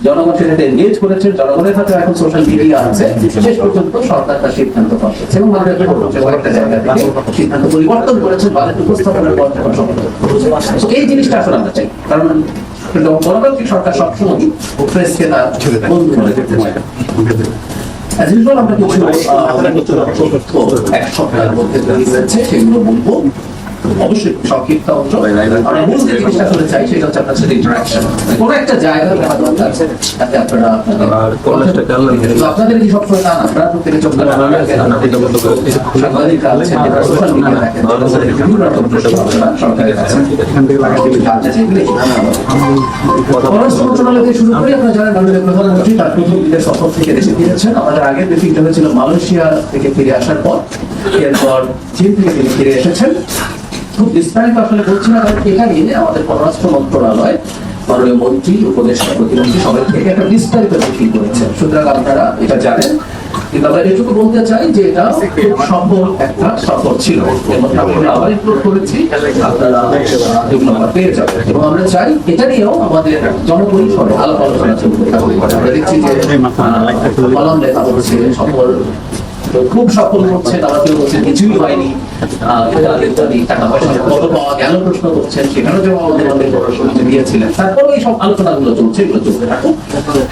জনগণের সাথে এনগেজ করেছেন, জনগণের সাথে এখন সোশ্যাল মিডিয়া আছে, শেষ পর্যন্ত সরকার তার সিদ্ধান্ত পাচ্ছে এবং আমাদের কয়েকটা জায়গা থেকে সিদ্ধান্ত পরিবর্তন করেছেন, বাজেট উপস্থাপনের পর যখন এই জিনিসটা আসলে আমরা চাই, কারণ গণতান্ত্রিক সরকার সবসময় প্রেসকে তার বন্ধু মনে করতে চায়। As usual, আমরা কিছু এক সপ্তাহের মধ্যে হয়েছে সেগুলো বলবো, অবশ্যই সংক্ষিপ্ত অংশ। আমরা মূল যে জিনিসটা আসলে চাই সেটা হচ্ছে আপনার সাথে ইন্টারাকশন, কোনো একটা জায়গা দেওয়া দরকার যাতে আপনারা আপনাদের কি সবসময় না আপনারা প্রত্যেকে চোখ সাংবাদিক আছেন, সোশ্যাল মিডিয়া দেখেন, বিভিন্ন রকম সরকারের আছেন, পররাষ্ট্র মন্ত্রণালয় থেকে শুরু করে আপনারা জানেন মাননীয় প্রধানমন্ত্রী তার প্রথম দিনের সফর থেকে দেশে ফিরেছেন। আমাদের আগের ব্রিফিংটা হয়েছিল মালয়েশিয়া থেকে ফিরে আসার পর, এরপর চীন থেকে তিনি ফিরে এসেছেন। খুব বিস্তারিত আসলে বলছি না, কারণ এখানে আমাদের পররাষ্ট্র মন্ত্রণালয় মাননীয় মন্ত্রী, উপদেষ্টা, প্রতিমন্ত্রী সবাই থেকে একটা বিস্তারিত ব্রিফিং করেছেন, সুতরাং আপনারা এটা জানেন। কিন্তু আমরা এটুকু বলতে চাই যে এটা খুব সফল একটা সফর ছিল, এবং আমরা আবার ইনক্লুড করেছি, আপনারা এগুলো আমরা পেয়ে যাবেন। এবং আমরা চাই এটা নিয়েও আমাদের জনপরিসরে আলাপ আলোচনা চলতে থাকবে। আমরা দেখছি যে কলম লেখা হচ্ছে সফল, খুব সফল হচ্ছে, তারা কেউ বলছেন কিছুই হয়নি, ইত্যাদি টাকা পয়সা কত পাওয়া গেল প্রশ্ন করছেন, সেখানেও যেমন আমাদের অনেক পড়াশোনা দিয়েছিলেন। তারপরে এই সব আলোচনাগুলো চলছে, এগুলো চলতে থাকুক।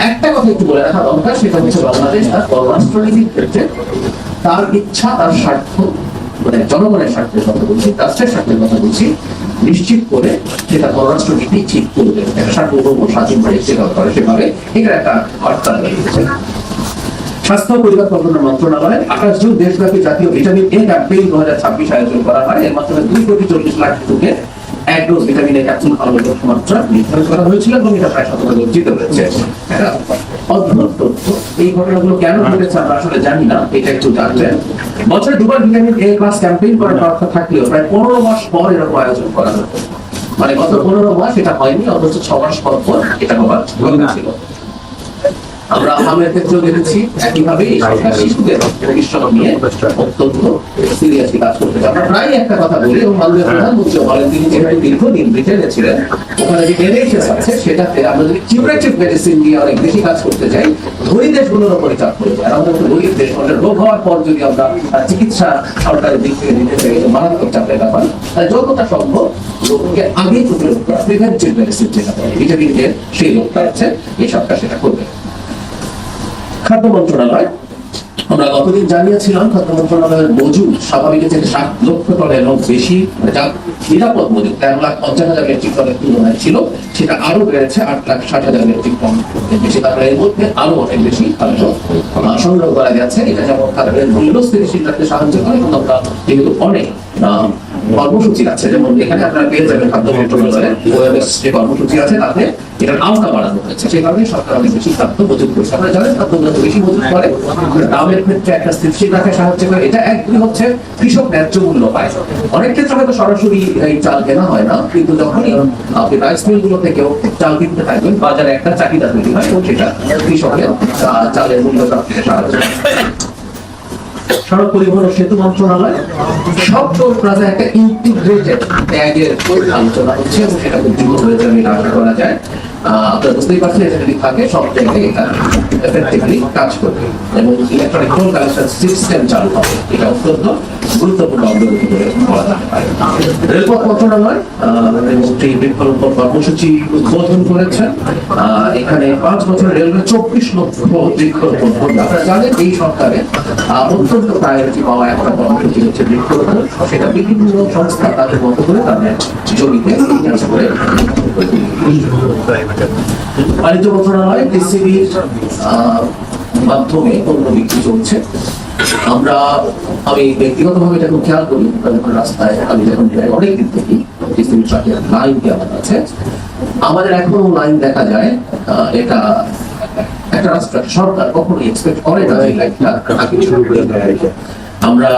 একটা কথা একটু বলে রাখা দরকার, সেটা হচ্ছে বাংলাদেশ তার পররাষ্ট্রনীতির ক্ষেত্রে তার ইচ্ছা, তার স্বার্থ, মানে জনগণের স্বার্থের কথা বলছি, রাষ্ট্রের স্বার্থের কথা বলছি, নিশ্চিত করে সেটা পররাষ্ট্রনীতি ঠিক করবে, একটা সার্বভৌম স্বাধীনভাবে যেভাবে করে সেভাবে, এটা একটা বার্তা রয়েছে। স্বাস্থ্য ও পরিবার কল্যাণ মন্ত্রণালয় 28 জুন দেশব্যাপী জাতীয় ভিটামিন এ ক্যাম্পেইন 2026 আয়োজন করা হয়। এর মাধ্যমে 2,40,00,000 শিশুকে এক ডোজ ভিটামিন এ ক্যাপসুল খাওয়ানোর লক্ষ্যমাত্রা নির্ধারণ করা হয়েছিল এবং এটা প্রায় 100% অর্জিত হয়েছে। এটা অদ্ভুত তথ্য। এই ঘটনাগুলো কেন ঘটেছে আমরা আসলে জানি না, এটা একটু জানবেন। বছরে দুবার ভিটামিন এ ক্লাস ক্যাম্পেইন করার কথা থাকলেও প্রায় 15 মাস পর এরকম আয়োজন করা হতো, মানে গত 15 মাস এটা হয়নি, অথচ 6 মাস পর পর এটা হবার কথা ছিল। আমরা আহমের ক্ষেত্রেও দেখেছি একইভাবে এই সরকার শিশুদের ভবিষ্যৎ নিয়ে অত্যন্ত সিরিয়াসলি কাজ করতে চায়। আমরা প্রায় একটা কথা বলি, এবং মাননীয় প্রধানমন্ত্রী বলেন, তিনি যেহেতু দীর্ঘদিন ব্রিটেনে ছিলেন, ওখানে যে NHS আছে সেটাতে আমরা যদি কিউরেটিভ মেডিসিন নিয়ে অনেক বেশি কাজ করতে চাই, ধনী দেশগুলোর উপরে চাপ পড়ে যায়। আমাদের গরিব দেশ, আমাদের রোগ হওয়ার পর যদি আমরা চিকিৎসা সরকারের দিক থেকে নিতে চাই, মারাত্মক চাপের ব্যাপার, তাহলে যতটা সম্ভব রোগকে আগেই প্রতিরোধ করা, প্রিভেন্টিভ মেডিসিন যেটা বলে, ভিটামিন এর সেই রোগটা আছে, এই সরকার সেটা করবে। খাদ্য মন্ত্রণালয়, আমরা গতদিন জানিয়েছিলাম খাদ্য মন্ত্রণালয়ের মজুদ স্বাভাবিকের থেকে 7 লক্ষ টনের বেশি, যা নিরাপদ মজুদ 13,50,000 মেট্রিক টনের তুলনায় ছিল, সেটা আরো বেড়েছে 8,60,000 মেট্রিক টন বেশি। তারপরে এর মধ্যে আরো অনেক বেশি খাদ্য সংগ্রহ করা গেছে। এটা যেমন খাদ্যের মূল্য স্থিতিশীল রাখতে সাহায্য করে, এবং আমরা যেহেতু অনেক কর্মসূচি আছে, যেমন এখানে আপনারা পেয়ে যাবেন খাদ্য মন্ত্রণালয়ের ওএমএস যে কর্মসূচি আছে, তাতে এটার আওতা বাড়ানো হয়েছে, সেই কারণে সরকার অনেক বেশি খাদ্য মজুত করছে। আপনারা জানেন খাদ্যগুলো বেশি মজুত করে, দামের ক্ষেত্রে একটা স্থিতিশীল রাখতে সাহায্য করে। এটা একদিন হচ্ছে কৃষক ন্যায্য মূল্য পায়। অনেক ক্ষেত্রে হয়তো সরাসরি এই চাল কেনা হয় না, কিন্তু যখনই আপনি রাইস মিলগুলো থেকেও চাল কিনতে থাকবেন, বাজারে একটা চাহিদা তৈরি হয়, এবং সেটা কৃষকের চালের মূল্য প্রাপ্তিতে সাহায্য করে। সড়ক পরিবহন ও সেতু মন্ত্রণালয়, সব টোল প্লাজা একটা ইন্টিগ্রেটেড ট্যাগের আলোচনা হচ্ছে, এবং সেটা খুব দ্রুত হয়ে যাবে এটা আশা করা যায়। আপনারা বুঝতেই পারছেন এটা যদি থাকে সব জায়গায় এটা এফেক্টিভলি কাজ করবে, এবং ইলেকট্রনিক টোল কালেকশন সিস্টেম চালু হবে। এটা অত্যন্ত গুরুত্বপূর্ণ অগ্রগতি বলে বলা যেতে পারে। রেলপথ মন্ত্রণালয় মন্ত্রী বৃক্ষরোপণ কর্মসূচি উদ্বোধন করেছেন। এখানে 5 বছর রেলওয়ে 24 লক্ষ বৃক্ষরোপণ করবে। আপনারা জানেন এই সরকারের অত্যন্ত প্রায়োরিটি পাওয়া একটা কর্মসূচি হচ্ছে বৃক্ষরোপণ। সেটা বিভিন্ন সংস্থা তাদের মতো করে তাদের জমিতে কাজ করে। বাণিজ্য মন্ত্রণালয় টিসিবির মাধ্যমে পণ্য বিক্রি চলছে। আমি ব্যক্তিগতভাবে এটা খুব খেয়াল করি, রাস্তায় আমি যখন অনেক দিন থেকেই টিসিবি ট্রাকের লাইন দেওয়া আছে, আমাদের এখনো লাইন দেখা যায়। এটা একটা রাষ্ট্র, সরকার কখনোই এক্সপেক্ট করে না এই লাইনটা আমরা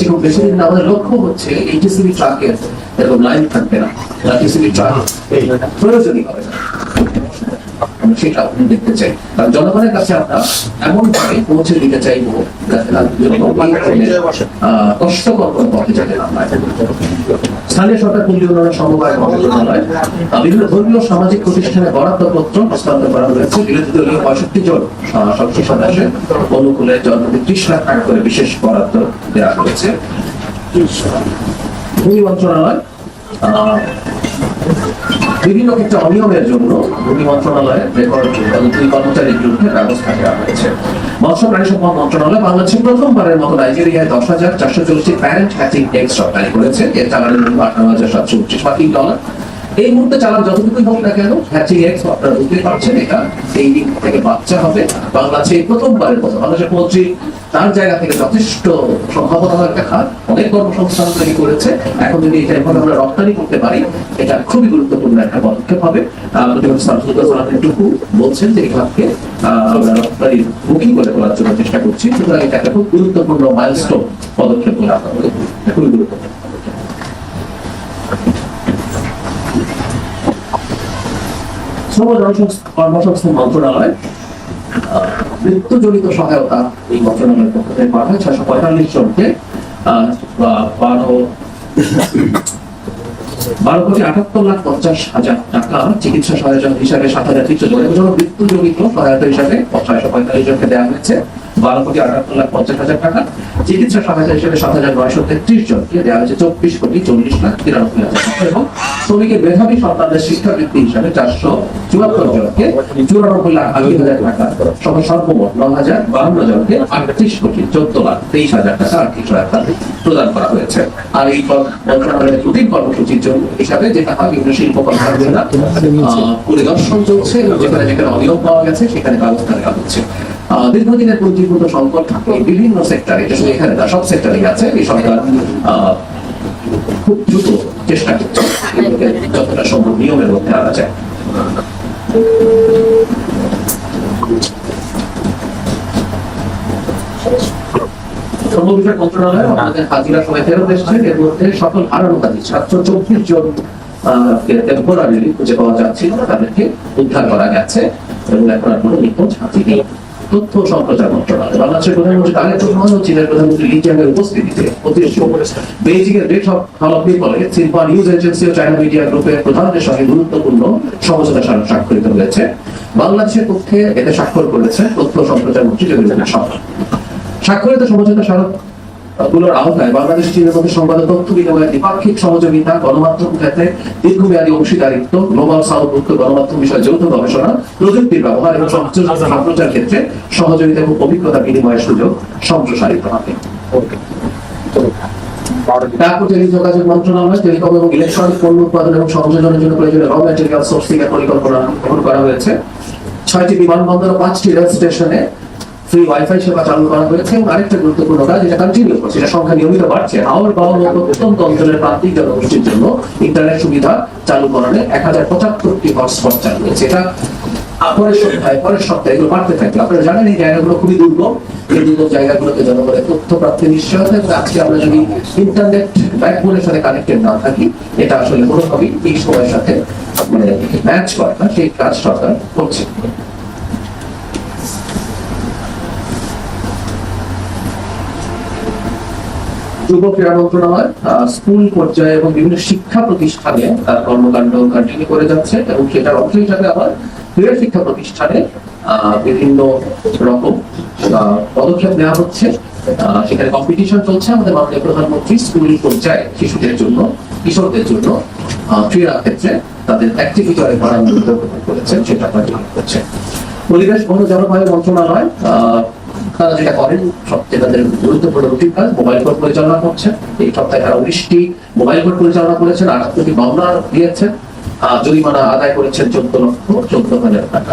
খুব বেশি দিন। আমাদের লক্ষ্য হচ্ছে এই টিসিবি ট্রাকের এরকম লাইন থাকবে না, টিসিবি ট্রাক প্রয়োজনই হবে না, সেটা দেখতে চাই। কারণ জনগণের কাছে আমরা এমন ভাবে পৌঁছে দিতে চাইবো কষ্টকর পথে যেতে না হয়। স্থানীয় সরকার পল্লী উন্নয়ন সমবায় মন্ত্রণালয় বিভিন্ন ধর্মীয় সামাজিক প্রতিষ্ঠানে বরাদ্দপত্র হস্তান্তর করা হয়েছে। বিরোধী দলীয় 65 জন সংসদ সদস্যের অনুকূলে জনপ্রতি 30 লাখ টাকা করে বিশেষ বরাদ্দ দেওয়া হয়েছে। ভূমি মন্ত্রণালয় বিভিন্ন ক্ষেত্রে অনিয়মের জন্য ভূমি মন্ত্রণালয়ের রেকর্ড 2 কর্মচারীর বিরুদ্ধে ব্যবস্থা নেওয়া হয়েছে। মৎস্য প্রাণী সম্পদ মন্ত্রণালয় বাংলাদেশে প্রথমবারের মতো নাইজেরিয়ায় 10,440 প্যারেন্ট হ্যাচিং এগস রপ্তানি করেছে। এর চালানের মূল্য $18,729। এই মুহূর্তে চালান যতটুকুই হোক না কেন, হ্যাচিং এগস আপনারা বুঝতে পারছেন, এটা এই দিক থেকে বাচ্চা হবে। বাংলাদেশে প্রথমবারের মতো বাংলাদেশের মন্ত্রী তার জায়গা থেকে যথেষ্ট সম্ভাবনা একটা খাত, অনেক কর্মসংস্থান তৈরি করেছে। এখন যদি এটা এভাবে আমরা রপ্তানি করতে পারি, এটা খুবই গুরুত্বপূর্ণ একটা পদক্ষেপ হবে। এটুকু বলছেন যে এই খাতকে আমরা রপ্তানির মুখী করে তোলার জন্য চেষ্টা করছি। সুতরাং এটা একটা খুব গুরুত্বপূর্ণ মাইলস্টোন পদক্ষেপ বলে আমরা মনে করি, খুবই গুরুত্বপূর্ণ। শ্রম কর্মসংস্থান মন্ত্রণালয় মৃত্যুজনিত সহায়তা এই মন্ত্রণালয়ের পক্ষ থেকে করা হয় 645 জনকে 12,78,50,000 টাকা চিকিৎসা সহায়তা হিসাবে 7,300 জন এবং মৃত্যুজনিত সহায়তা হিসাবে 645 জনকে দেওয়া হয়েছে 12,78,50,000 টাকা। চিকিৎসা সহায়তা হিসেবে 7,933 জনকে দেওয়া হয়েছে 24,40,93,000 টাকা এবং শ্রমিকের মেধাবী সন্তানদের শিক্ষাবৃত্তি হিসাবে 474 জনকে 94,80,000 টাকা সহ সর্বমোট 9,052 জনকে 38,14,23,000 টাকা আর্থিক সহায়তা প্রদান করা হয়েছে। আর এই মন্ত্রণালয়ের রুটিন কর্মসূচির জন্য হিসাবে যেটা হয় বিভিন্ন শিল্প কলকারখানা পরিদর্শন চলছে এবং যেখানে যেখানে অনিয়ম পাওয়া গেছে সেখানে ব্যবস্থা নেওয়া হচ্ছে। দীর্ঘদিনের পুঁজিগত সংকট থাকে বিভিন্ন সেক্টরে, এখানে সব সেক্টরেই আছে। এই সরকার খুব দ্রুত চেষ্টা করছে যতটা সম্ভব নিয়মের মধ্যে আনা যায়। শ্রম বিষয়ক মন্ত্রণালয় আমাদের হাজিরা সময় ফেরত এসেছে। এর মধ্যে সকল হারানো হাজির 724 জন টেম্পোরারিলি খুঁজে পাওয়া যাচ্ছিল, তাদেরকে উদ্ধার করা গেছে এবং এখন আর কোনো নিখোঁজ হাজির নেই। তথ্য সম্প্রচার মন্ত্রণালয় বাংলাদেশের প্রধানমন্ত্রী তারেক রহমান ও চীনের প্রধানমন্ত্রী লি চিয়াংয়ের উপস্থিতিতে বেইজিং এর ডেট হল অফ পিপলে সিনহুয়া নিউজ এজেন্সি ও চায়না মিডিয়া গ্রুপের প্রধানদের সঙ্গে গুরুত্বপূর্ণ সমঝোতা স্বাক্ষরিত হয়েছে। বাংলাদেশের পক্ষে এতে স্বাক্ষর করেছে তথ্য সম্প্রচার মন্ত্রী জহিরুদ্দিন আহমেদ। স্বাক্ষরিত সমঝোতা স্মারক গুলোর আওতায় বাংলাদেশ চীনের মধ্যে সংবাদ তথ্য বিনিময়ের দ্বিপাক্ষিক সহযোগিতা, গণমাধ্যম খাতে দীর্ঘমেয়াদী অংশীদারিত্ব, গ্লোবাল সাউথ মুক্ত গণমাধ্যম বিষয়ে যৌথ গবেষণা, প্রযুক্তির ব্যবহার এবং সম্প্রচার ক্ষেত্রে সহযোগিতা এবং অভিজ্ঞতা বিনিময়ের সুযোগ সম্প্রসারিত হবে। টেলিযোগাযোগ মন্ত্রণালয় টেলিকম এবং ইলেকট্রনিক পণ্য উৎপাদন এবং সংযোজনের জন্য প্রয়োজনীয় র ম্যাটেরিয়াল সোর্সিং এর পরিকল্পনা গ্রহণ করা হয়েছে। 6টি বিমানবন্দর ও 5টি রেল স্টেশনে ফ্রি ওয়াইফাই সেবা চালু করা হয়েছে এবং আরেকটা গুরুত্বপূর্ণ কাজ যেটা কন্টিনিউ করছে, এটা সংখ্যা নিয়মিত বাড়ছে। হাওড় গাঁও ও প্রত্যন্ত অঞ্চলের প্রান্তিক জনগোষ্ঠীর জন্য ইন্টারনেট সুবিধা চালু করানো 1075টি হটস্পট চালু হয়েছে। এটা পরের সপ্তাহে এগুলো বাড়তে থাকবে। আপনারা জানেন এই জায়গাগুলো খুবই দুর্গম, এই দুর্গম জায়গাগুলোতে জনগণের তথ্য প্রাপ্তি নিশ্চয়তা এবং আজকে আমরা যদি ইন্টারনেট ব্যাকবোনের সাথে কানেক্টেড না থাকি, এটা আসলে কোনোভাবেই এই সময়ের সাথে মানে ম্যাচ করে না, সেই কাজ সরকার করছে। যুব ক্রীড়া মন্ত্রণালয় স্কুল পর্যায়ে এবং বিভিন্ন শিক্ষা প্রতিষ্ঠানে তার কর্মকাণ্ড কন্টিনিউ করে যাচ্ছে এবং সেটার অংশ হিসাবে আবার ক্রীড়া শিক্ষা প্রতিষ্ঠানে বিভিন্ন রকম পদক্ষেপ নেওয়া হচ্ছে। সেখানে কম্পিটিশন চলছে। আমাদের মাননীয় প্রধানমন্ত্রী স্কুল পর্যায়ে শিশুদের জন্য, কিশোরদের জন্য ক্রীড়া ক্ষেত্রে তাদের অ্যাক্টিভিটি বাড়ানোর উদ্যোগ করেছেন, সেটা কন্টিনিউ করছে। পরিবেশ ও জলবায়ু মন্ত্রণালয় তারা যেটা করেন সবচেয়ে তাদের গুরুত্বপূর্ণ রুটিন কাজ মোবাইল কোর্ট পরিচালনা করছেন। এই সপ্তাহে তারা 19টি মোবাইল কোর্ট পরিচালনা করেছেন, 78টি মামলা দিয়েছেন, জরিমানা আদায় করেছেন 14,14,000 টাকা।